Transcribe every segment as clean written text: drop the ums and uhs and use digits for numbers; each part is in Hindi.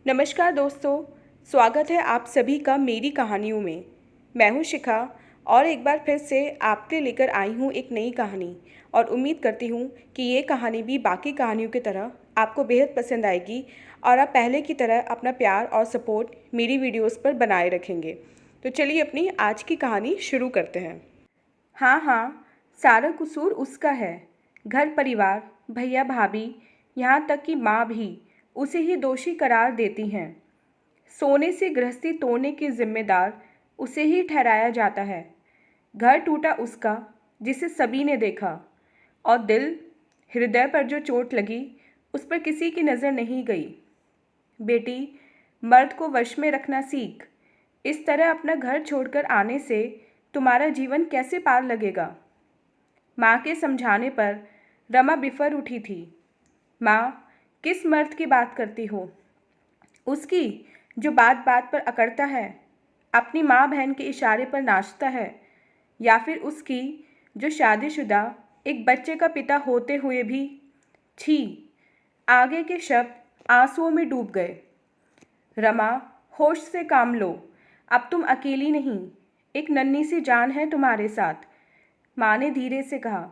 नमस्कार दोस्तों, स्वागत है आप सभी का मेरी कहानियों में। मैं हूं शिखा और एक बार फिर से आपके लेकर आई हूं एक नई कहानी और उम्मीद करती हूं कि ये कहानी भी बाकी कहानियों की तरह आपको बेहद पसंद आएगी और आप पहले की तरह अपना प्यार और सपोर्ट मेरी वीडियोस पर बनाए रखेंगे। तो चलिए अपनी आज की कहानी शुरू करते हैं। हाँ हाँ, सारा कसूर उसका है। घर परिवार, भैया भाभी, यहाँ तक कि माँ भी उसे ही दोषी करार देती हैं। सोने से गृहस्थी तोड़ने की जिम्मेदार उसे ही ठहराया जाता है। घर टूटा उसका, जिसे सभी ने देखा, और हृदय पर जो चोट लगी उस पर किसी की नज़र नहीं गई। बेटी, मर्द को वश में रखना सीख। इस तरह अपना घर छोड़कर आने से तुम्हारा जीवन कैसे पार लगेगा। माँ के समझाने पर रमा बिफर उठी थी। माँ, किस मर्द की बात करती हो? उसकी जो बात बात पर अकड़ता है, अपनी माँ बहन के इशारे पर नाचता है, या फिर उसकी जो शादीशुदा एक बच्चे का पिता होते हुए भी? छी! आगे के शब्द आंसुओं में डूब गए। रमा, होश से काम लो। अब तुम अकेली नहीं, एक नन्ही सी जान है तुम्हारे साथ। माँ ने धीरे से कहा।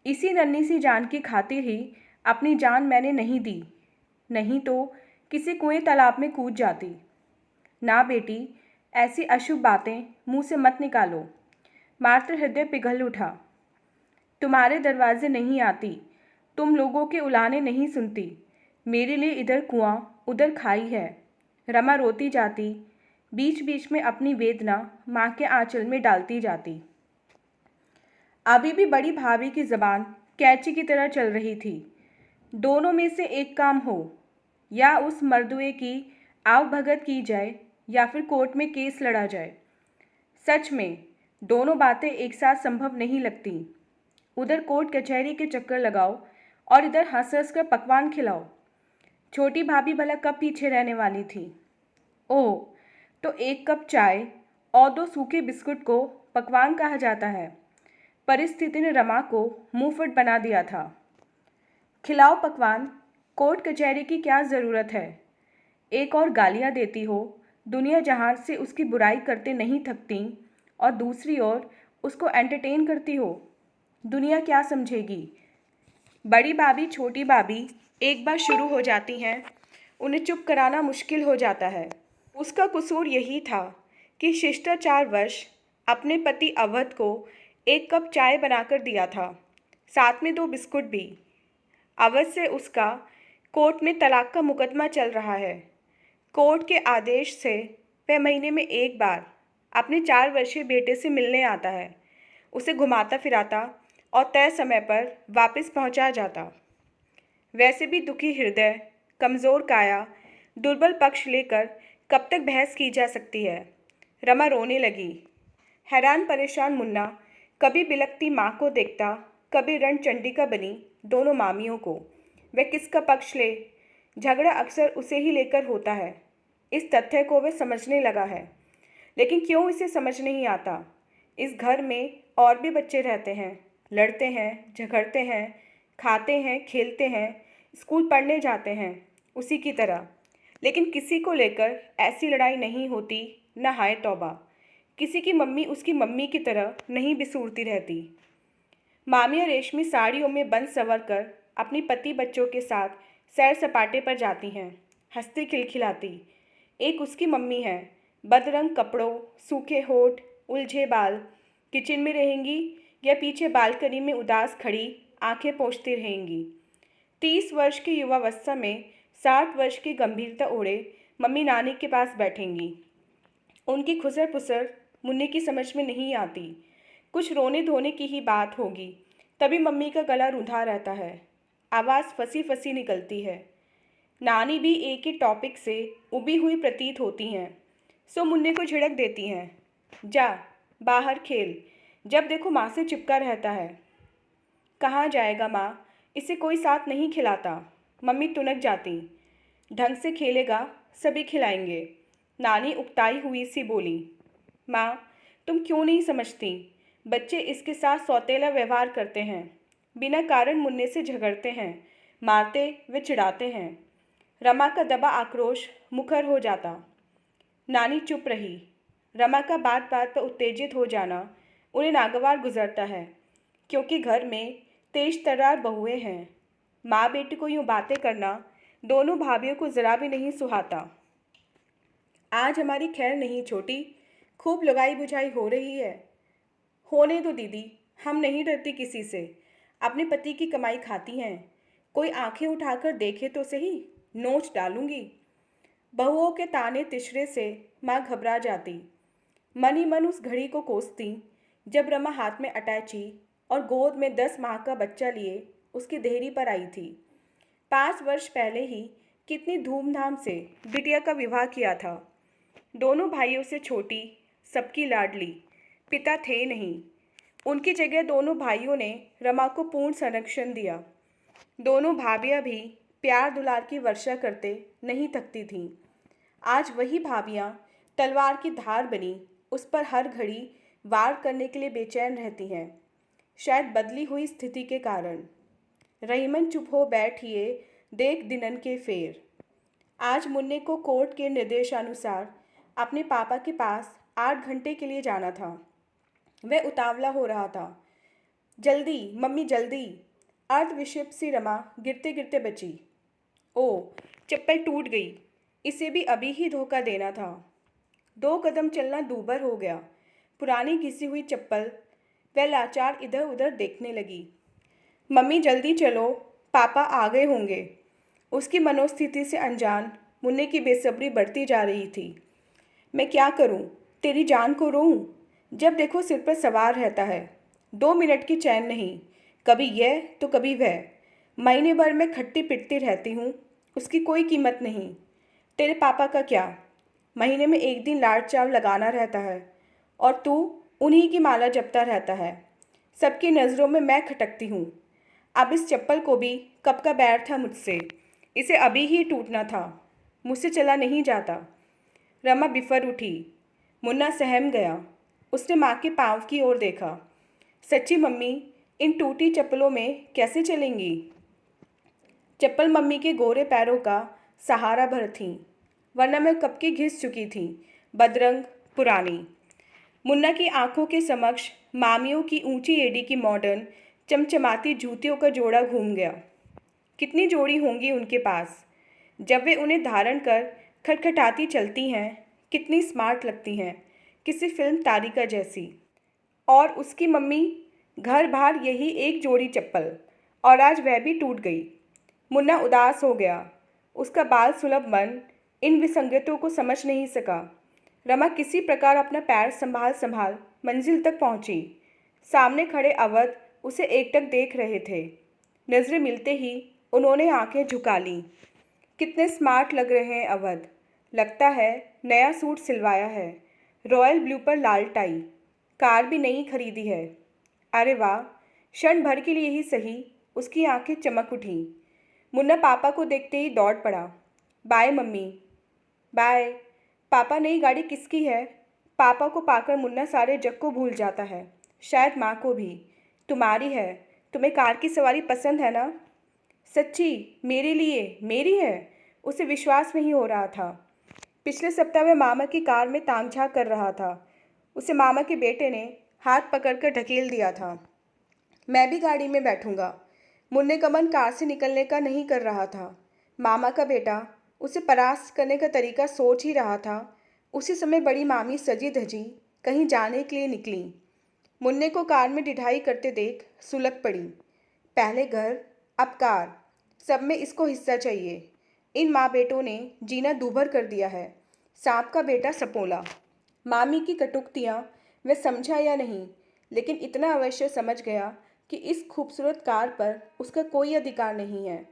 इसी नन्ही सी जान की खातिर ही अपनी जान मैंने नहीं दी, नहीं तो किसी कुएं तालाब में कूद जाती। ना बेटी, ऐसी अशुभ बातें मुंह से मत निकालो। मात्र हृदय पिघल उठा। तुम्हारे दरवाजे नहीं आती, तुम लोगों के उलाने नहीं सुनती। मेरे लिए इधर कुआं उधर खाई है। रमा रोती जाती, बीच बीच में अपनी वेदना माँ के आंचल में डालती जाती। अभी भी बड़ी भाभी की ज़बान कैंची की तरह चल रही थी। दोनों में से एक काम हो, या उस मर्दुए की आवभगत की जाए या फिर कोर्ट में केस लड़ा जाए। सच में दोनों बातें एक साथ संभव नहीं लगती। उधर कोर्ट कचहरी के चक्कर लगाओ और इधर हंस हंस कर पकवान खिलाओ। छोटी भाभी भला कब पीछे रहने वाली थी? ओह, तो एक कप चाय और 2 सूखे बिस्कुट को पकवान कहा जाता है। परिस्थिति ने रमा को मुंहफट बना दिया था। खिलाओ पकवान, कोर्ट कचहरी की क्या ज़रूरत है? एक और गालियाँ देती हो, दुनिया जहान से उसकी बुराई करते नहीं थकती, और दूसरी ओर उसको एंटरटेन करती हो। दुनिया क्या समझेगी? बड़ी भाभी छोटी भाभी एक बार शुरू हो जाती हैं, उन्हें चुप कराना मुश्किल हो जाता है। उसका कसूर यही था कि शिष्टाचारवश अपने पति अवध को 1 कप चाय बनाकर दिया था, साथ में 2 बिस्कुट भी। अवध से उसका कोर्ट में तलाक का मुकदमा चल रहा है। कोर्ट के आदेश से वह महीने में 1 बार अपने 4 वर्षीय बेटे से मिलने आता है, उसे घुमाता फिराता और तय समय पर वापस पहुंचा जाता। वैसे भी दुखी हृदय, कमज़ोर काया, दुर्बल पक्ष लेकर कब तक बहस की जा सकती है। रमा रोने लगी। हैरान परेशान मुन्ना कभी बिलखती माँ को देखता, कभी रणचंडिका बनी दोनों मामियों को। वह किसका पक्ष ले? झगड़ा अक्सर उसे ही लेकर होता है। इस तथ्य को वह समझने लगा है, लेकिन क्यों इसे समझ नहीं आता? इस घर में और भी बच्चे रहते हैं, लड़ते हैं, झगड़ते हैं, खाते हैं, खेलते हैं, स्कूल पढ़ने जाते हैं उसी की तरह, लेकिन किसी को लेकर ऐसी लड़ाई नहीं होती। न हाय तौबा, किसी की मम्मी उसकी मम्मी की तरह नहीं बिसूरती रहती। मामियाँ रेशमी साड़ियों में बंद संवर कर अपनी पति बच्चों के साथ सैर सपाटे पर जाती हैं, हंसती खिलखिलाती। एक उसकी मम्मी है, बदरंग कपड़ों, सूखे होठ, उलझे बाल, किचन में रहेंगी या पीछे बालकनी में उदास खड़ी आंखें पोंछती रहेंगी। 30 वर्ष की युवावस्था में 60 वर्ष की गंभीरता ओढ़े मम्मी नानी के पास बैठेंगी। उनकी खुसर पुसर मुन्ने की समझ में नहीं आती। कुछ रोने धोने की ही बात होगी, तभी मम्मी का गला रूंधा रहता है, आवाज़ फंसी फंसी निकलती है। नानी भी एक ही टॉपिक से उबी हुई प्रतीत होती हैं, सो मुन्ने को झिड़क देती हैं, जा बाहर खेल, जब देखो माँ से चिपका रहता है। कहाँ जाएगा माँ, इसे कोई साथ नहीं खिलाता। मम्मी तुनक जाती। ढंग से खेलेगा, सभी खिलाएंगे। नानी उकताई हुई सी बोली। माँ, तुम क्यों नहीं समझती? बच्चे इसके साथ सौतेला व्यवहार करते हैं, बिना कारण मुन्ने से झगड़ते हैं, मारते व चिढ़ाते हैं। रमा का दबा आक्रोश मुखर हो जाता। नानी चुप रही। रमा का बात बात पर उत्तेजित हो जाना उन्हें नागवार गुजरता है, क्योंकि घर में तेज तर्रार बहुएं हैं। माँ बेटी को यूं बातें करना दोनों भाभियों को ज़रा भी नहीं सुहाता। आज हमारी खैर नहीं छोटी, खूब लगाई बुझाई हो रही है। होने दो दीदी, हम नहीं डरती किसी से। अपने पति की कमाई खाती हैं। कोई आंखें उठाकर देखे तो सही, नोच डालूंगी। बहुओं के ताने तिशरे से माँ घबरा जाती। मन ही मन उस घड़ी को कोसती जब रमा हाथ में अटैची और गोद में 10 माह का बच्चा लिए उसकी देहरी पर आई थी। 5 वर्ष पहले ही कितनी धूमधाम से बिटिया का विवाह किया था। दोनों भाइयों से छोटी, सबकी लाडली, पिता थे नहीं। उनकी जगह दोनों भाइयों ने रमा को पूर्ण संरक्षण दिया। दोनों भाभियाँ भी प्यार दुलार की वर्षा करते नहीं थकती थीं। आज वही भाभियाँ तलवार की धार बनी उस पर हर घड़ी वार करने के लिए बेचैन रहती हैं, शायद बदली हुई स्थिति के कारण। रहीमन चुप हो बैठिए, देख दिनन के फेर। आज मुन्ने को कोर्ट के निर्देशानुसार अपने पापा के पास 8 घंटे के लिए जाना था। वह उतावला हो रहा था। जल्दी मम्मी जल्दी, अर्धविक्षिप्त सी रमा गिरते गिरते बची। ओ, चप्पल टूट गई, इसे भी अभी ही धोखा देना था। 2 कदम चलना दूभर हो गया। पुरानी घिसी हुई चप्पल। वह लाचार इधर उधर देखने लगी। मम्मी जल्दी चलो, पापा आ गए होंगे। उसकी मनोस्थिति से अनजान मुन्ने की बेसब्री बढ़ती जा रही थी। मैं क्या करूं, तेरी जान को रोऊं? जब देखो सिर पर सवार रहता है, 2 मिनट की चैन नहीं, कभी यह तो कभी वह। महीने भर में खट्टी पिटती रहती हूँ, उसकी कोई कीमत नहीं। तेरे पापा का क्या, महीने में 1 दिन लाड़ चाव लगाना रहता है और तू उन्हीं की माला जपता रहता है। सबकी नज़रों में मैं खटकती हूँ। अब इस चप्पल को भी कब का बैर था मुझसे, इसे अभी ही टूटना था, मुझसे चला नहीं जाता। रमा बिफर उठी। मुन्ना सहम गया। उसने माँ के पाँव की ओर देखा। सच्ची मम्मी, इन टूटी चप्पलों में कैसे चलेंगी? चप्पल मम्मी के गोरे पैरों का सहारा भर थीं, वरना मैं कब की घिस चुकी थी, बदरंग पुरानी। मुन्ना की आंखों के समक्ष मामियों की ऊंची एड़ी की मॉडर्न चमचमाती जूतियों का जोड़ा घूम गया। कितनी जोड़ी होंगी उनके पास। जब वे उन्हें धारण कर खटखटाती चलती हैं, कितनी स्मार्ट लगती हैं, किसी फिल्म तारिका जैसी। और उसकी मम्मी, घर बाहर यही एक जोड़ी चप्पल, और आज वह भी टूट गई। मुन्ना उदास हो गया। उसका बाल सुलभ मन इन विसंगतियों को समझ नहीं सका। रमा किसी प्रकार अपना पैर संभाल संभाल मंजिल तक पहुंची। सामने खड़े अवध उसे एकटक देख रहे थे। नजरें मिलते ही उन्होंने आंखें झुका लीं। कितने स्मार्ट लग रहे हैं अवध, लगता है नया सूट सिलवाया है, रॉयल ब्लू पर लाल टाई, कार भी नई खरीदी है। अरे वाह, क्षण भर के लिए ही सही उसकी आंखें चमक उठीं। मुन्ना पापा को देखते ही दौड़ पड़ा। Bye mummy. बाय। पापा, नई गाड़ी किसकी है? पापा को पाकर मुन्ना सारे जग को भूल जाता है, शायद माँ को भी। तुम्हारी है, तुम्हें कार की सवारी पसंद है ना? सच्ची, मेरे लिए मेरी है? उसे विश्वास नहीं हो रहा था। पिछले सप्ताह वह मामा की कार में तांग-झाँक कर रहा था। उसे मामा के बेटे ने हाथ पकड़कर ढकेल दिया था। मैं भी गाड़ी में बैठूंगा। मुन्ने का मन कार से निकलने का नहीं कर रहा था। मामा का बेटा उसे परास्त करने का तरीका सोच ही रहा था। उसी समय बड़ी मामी सजी धजी कहीं जाने के लिए निकली। मुन्ने को कार में ढिढाई करते देख सुलग पड़ी। पहले घर, अब कार, सब में इसको हिस्सा चाहिए। इन माँ बेटों ने जीना दूभर कर दिया है। सांप का बेटा सपोला। मामी की कटुक्तियाँ वह समझा या नहीं, लेकिन इतना अवश्य समझ गया कि इस खूबसूरत कार पर उसका कोई अधिकार नहीं है।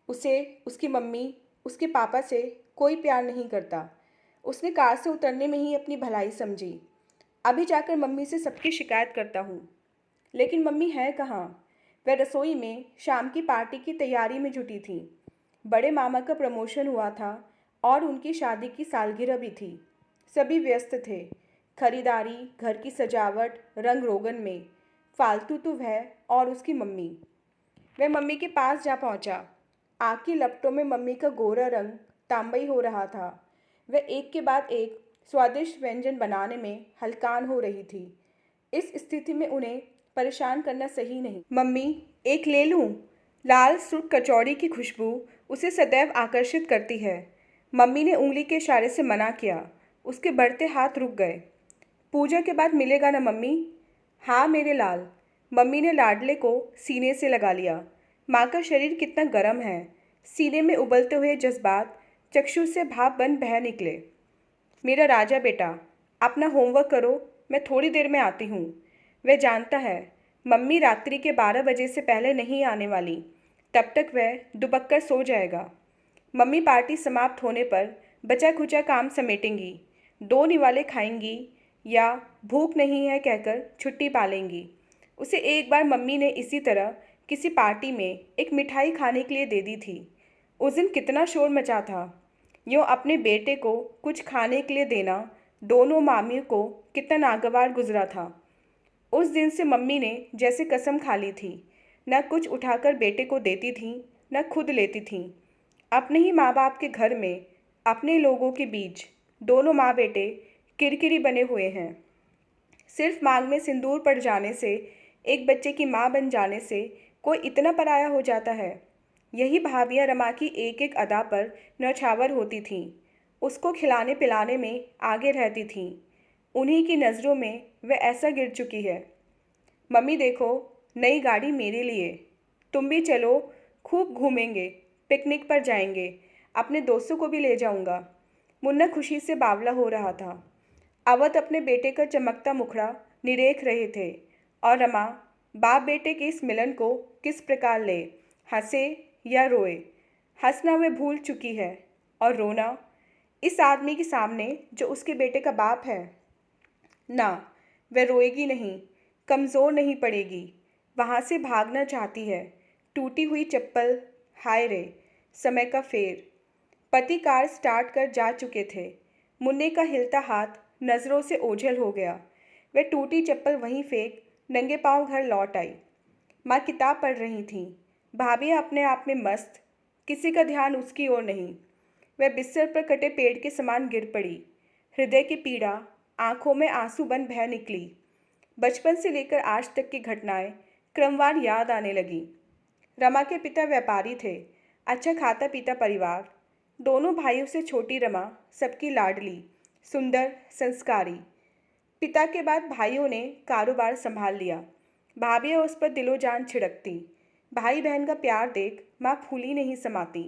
उसे, उसकी मम्मी, उसके पापा से कोई प्यार नहीं करता। उसने कार से उतरने में ही अपनी भलाई समझी। अभी जाकर मम्मी से सबकी शिकायत करता हूँ। लेकिन मम्मी है कहाँ? वह रसोई में शाम की पार्टी की तैयारी में जुटी थी। बड़े मामा का प्रमोशन हुआ था और उनकी शादी की सालगिरह भी थी। सभी व्यस्त थे, खरीदारी, घर की सजावट, रंग रोगन में। फालतू तो वह और उसकी मम्मी। वह मम्मी के पास जा पहुंचा। आग की लपटों में मम्मी का गोरा रंग तांबई हो रहा था। वह एक के बाद एक स्वादिष्ट व्यंजन बनाने में हलकान हो रही थी। इस स्थिति में उन्हें परेशान करना सही नहीं। मम्मी, एक ले लूं? लाल सुर्ख कचौड़ी की खुशबू उसे सदैव आकर्षित करती है। मम्मी ने उंगली के इशारे से मना किया। उसके बढ़ते हाथ रुक गए। पूजा के बाद मिलेगा ना मम्मी? हाँ मेरे लाल। मम्मी ने लाडले को सीने से लगा लिया। माँ का शरीर कितना गर्म है। सीने में उबलते हुए जज्बात चक्षु से भाप बन बह निकले। मेरा राजा बेटा, अपना होमवर्क करो, मैं थोड़ी देर में आती हूँ। वह जानता है मम्मी रात्रि के 12 बजे से पहले नहीं आने वाली। तब तक वह दुबक्कर सो जाएगा। मम्मी पार्टी समाप्त होने पर बचा खुचा काम समेटेंगी, 2 निवाले खाएंगी या भूख नहीं है कहकर छुट्टी पा लेंगी। उसे एक बार मम्मी ने इसी तरह किसी पार्टी में एक मिठाई खाने के लिए दे दी थी। उस दिन कितना शोर मचा था। यूँ अपने बेटे को कुछ खाने के लिए देना दोनों मामियों को कितना नागवार गुजरा था। उस दिन से मम्मी ने जैसे कसम खा ली थी, न कुछ उठाकर बेटे को देती थी न खुद लेती थीं। अपने ही माँ बाप के घर में, अपने लोगों के बीच दोनों माँ बेटे किरकिरी बने हुए हैं। सिर्फ मांग में सिंदूर पड़ जाने से, एक बच्चे की माँ बन जाने से कोई इतना पराया हो जाता है। यही भाभियाँ रमा की एक एक अदा पर नौछावर होती थीं। उसको खिलाने पिलाने में आगे रहती थीं। उन्हीं की नज़रों में वह ऐसा गिर चुकी है। मम्मी देखो, नई गाड़ी मेरे लिए। तुम भी चलो, खूब घूमेंगे, पिकनिक पर जाएंगे, अपने दोस्तों को भी ले जाऊंगा। मुन्ना खुशी से बावला हो रहा था। अवध अपने बेटे का चमकता मुखड़ा निरेख रहे थे और रमा बाप बेटे के इस मिलन को किस प्रकार ले, हंसे या रोए। हंसना वह भूल चुकी है और रोना इस आदमी के सामने जो उसके बेटे का बाप है। ना, वह रोएगी नहीं, कमज़ोर नहीं पड़ेगी। वहाँ से भागना चाहती है। टूटी हुई चप्पल, हाय रे, समय का फेर। पति कार स्टार्ट कर जा चुके थे। मुन्ने का हिलता हाथ नज़रों से ओझल हो गया। वह टूटी चप्पल वहीं फेंक नंगे पांव घर लौट आई। माँ किताब पढ़ रही थीं। भाभी अपने आप में मस्त, किसी का ध्यान उसकी ओर नहीं। वह बिस्तर पर कटे पेड़ के समान गिर पड़ी। हृदय की पीड़ा आंखों में आंसू बन बह निकली। बचपन से लेकर आज तक की घटनाएं क्रमवार याद आने लगी। रमा के पिता व्यापारी थे। अच्छा खाता पीता परिवार। दोनों भाइयों से छोटी रमा सबकी लाडली, सुंदर, संस्कारी। पिता के बाद भाइयों ने कारोबार संभाल लिया। भाभियाँ उस पर दिलो जान छिड़कती। भाई बहन का प्यार देख माँ फूली नहीं समाती।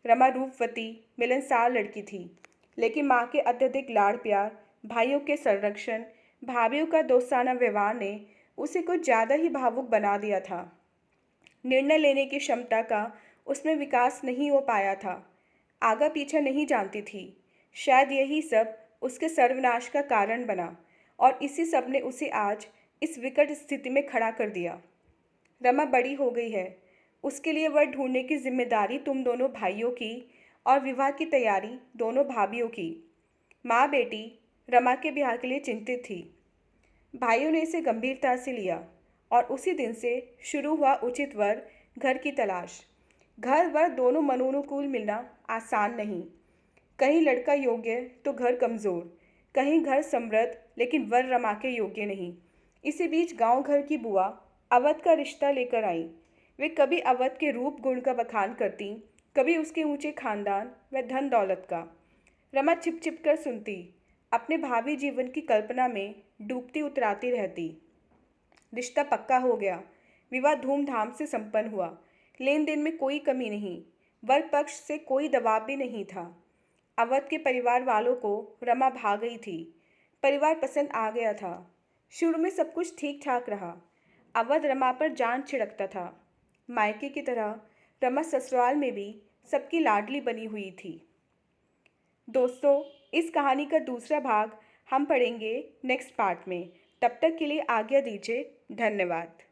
रमा रूपवती, मिलनसार लड़की थी, लेकिन माँ के अत्यधिक लाड़ प्यार, भाइयों के संरक्षण, भाभियों का दोस्ताना व्यवहार ने उसे कुछ ज़्यादा ही भावुक बना दिया था। निर्णय लेने की क्षमता का उसमें विकास नहीं हो पाया था। आगा पीछा नहीं जानती थी। शायद यही सब उसके सर्वनाश का कारण बना और इसी सब ने उसे आज इस विकट स्थिति में खड़ा कर दिया। रमा बड़ी हो गई है। उसके लिए वर ढूंढने की जिम्मेदारी तुम दोनों भाइयों की और विवाह की तैयारी दोनों भाभियों की। माँ बेटी रमा के ब्याह के लिए चिंतित थी। भाइयों ने इसे गंभीरता से लिया और उसी दिन से शुरू हुआ उचित वर, घर की तलाश। घर वर दोनों मनोनुकूल मिलना आसान नहीं। कहीं लड़का योग्य तो घर कमज़ोर, कहीं घर समृद्ध लेकिन वर रमा के योग्य नहीं। इसी बीच गांव घर की बुआ अवध का रिश्ता लेकर आई। वे कभी अवध के रूप गुण का बखान करती, कभी उसके ऊंचे खानदान व धन दौलत का। रमा छिप छिप कर सुनती, अपने भावी जीवन की कल्पना में डूबती उतराती रहती। रिश्ता पक्का हो गया। विवाह धूमधाम से संपन्न हुआ। लेन देन में कोई कमी नहीं। वर पक्ष से कोई दबाव भी नहीं था। अवध के परिवार वालों को रमा भा गई थी। परिवार पसंद आ गया था। शुरू में सब कुछ ठीक ठाक रहा। अवध रमा पर जान छिड़कता था। मायके की तरह रमा ससुराल में भी सबकी लाडली बनी हुई थी। दोस्तों, इस कहानी का दूसरा भाग हम पढ़ेंगे नेक्स्ट पार्ट में। तब तक के लिए आज्ञा दीजिए। धन्यवाद।